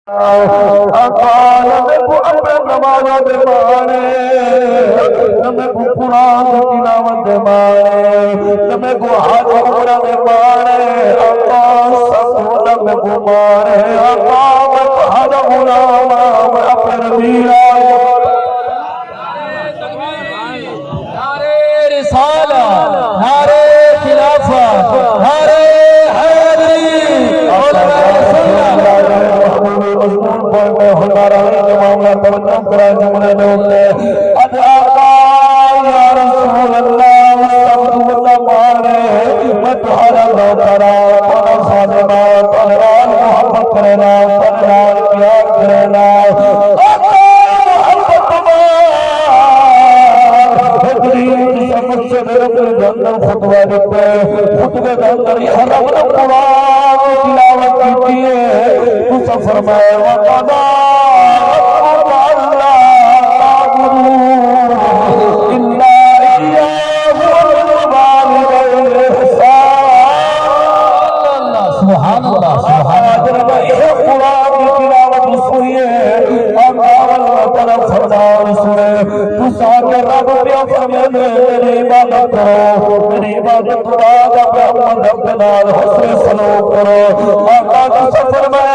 اقال میں کو اپنے نماز دے مانے میں کو قرآن تلاوت دے مانے میں کو حج عمرہ دے مانے اقال سب میں کو مانے اقال میں کو حج غلام میں اپنے نبی نعرے رسالہ نعرے خلافت نعرے حیدری علماء ہمارا معاملہ توجہ کرا جملے دوتے اج آقا یا رسول اللہ سب اللہ مارے میں تمہارا اللہ کرا تمہارا خادمہ تمہارا محبت کرنا تمہارا پیار کرنا آقا محبت تمہارا سمجھ سے میرے جنت خطبہ دیتے خطبے کا اندر یہ حرم قرآن تلاوت کی ہے تو فرمائے وقضا سبحان اللہ سبحان اللہ یہ قرآن کی تلاوت سنیے اللہ طرف فرمان سنے تو ساتھ رب پیا فرمائے میری عبادت کرو میری عبادت کرو اپنے اپنے رب نال حسن سلوک کرو آقا کا سفر میں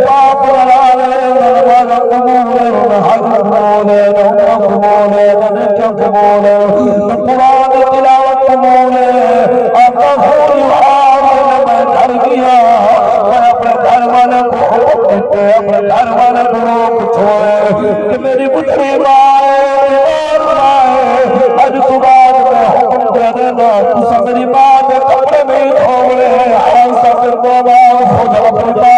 باپ لالے نرمال قبولے حج قبولے نمک قبولے ننکہ قبولے قرآن تلاوت قبولے آقا ہوئی میں گھر گیا میں اپنے گھر والے کو حکم دیتے اپنے گھر والے کو روک چھوڑے کہ میری بچری مائے آج تو بعد میں حکم دے دینا تو میری ماں کے کپڑے میں ہی دھوڑے ایسا پھر بابا خدا خدا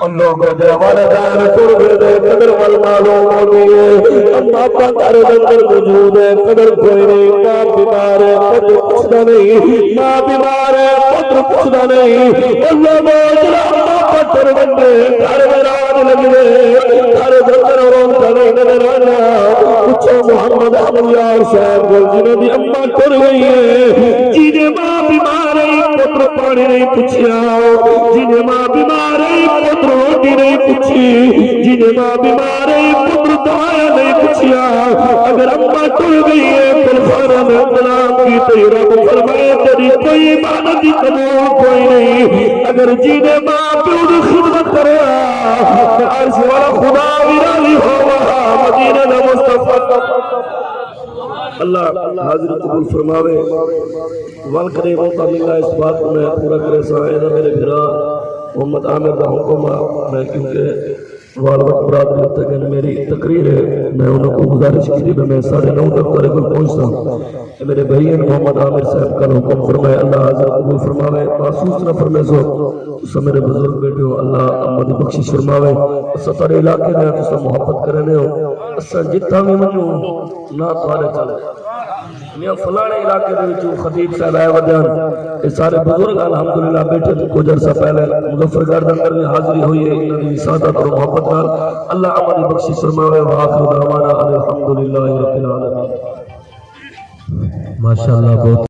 ان لوگوں کے ہمارے دائر قربے دے قدر والمعلوم ہوتی ہے اما پاکار دندر موجود ہے قدر کوئی نہیں ماں بیمار ہے پتر پچھنا نہیں ماں بیمار ہے پتر پچھنا نہیں اللہ موجود اما پتر بندے گھر میں راج لگنے گھر دندر رون کرنے نظر آنا پچھو محمد حمیار صاحب گل جنہوں بھی اما کر گئی ہے جنہیں ماں بیمار ہے پتر پانی نہیں پچھیا جنہیں ماں بیمار ہے پتر روٹی نہیں پوچھی جنہیں ماں بیمار ہے پتر دعایا نہیں پوچھیا اگر اماں ٹر گئی ہے پھر خانہ میں انتظام کی تیرہ کو فرمائے تیری کوئی عبادت قبول کوئی نہیں اگر جنہیں ماں پیو خدمت کرے عرش والا خدا بھی راضی ہو وہاں مدینہ مصطفیٰ اللہ حاضر قبول فرماوے وال کرے موقع ملا اس بات کو میں پورا کرے سائنہ میرے بھرا محمد عامر دا حکمہ میں کیونکہ والوقت برادری تک میری تقریر ہے میں انہوں کو گزارش کی تھی میں 9:30 تک قریب پہنچتا ہوں میرے بھائین محمد عامر صاحب کا حکم فرمائے اللہ حضرت قبول فرماوے محسوس نہ فرمائے سو میرے بزرگ بیٹے ہو اللہ احمد بخشش فرماوے ستارے علاقے میں آپ محبت کرنے ہو اسا جتنا بھی منو نہ توارے چلے میاں فلانے علاقے دے وچوں خطیب صاحب آئے ودیان یہ سارے بزرگ الحمدللہ بیٹھے تو کچھ عرصہ پہلے مظفر گارڈ اندر میں حاضری ہوئی ہے انہوں نے سعادت اور محبت نال اللہ عملی بخشش فرماوے وآخر دعوانا الحمدللہ رب العالمین ماشاءاللہ بہت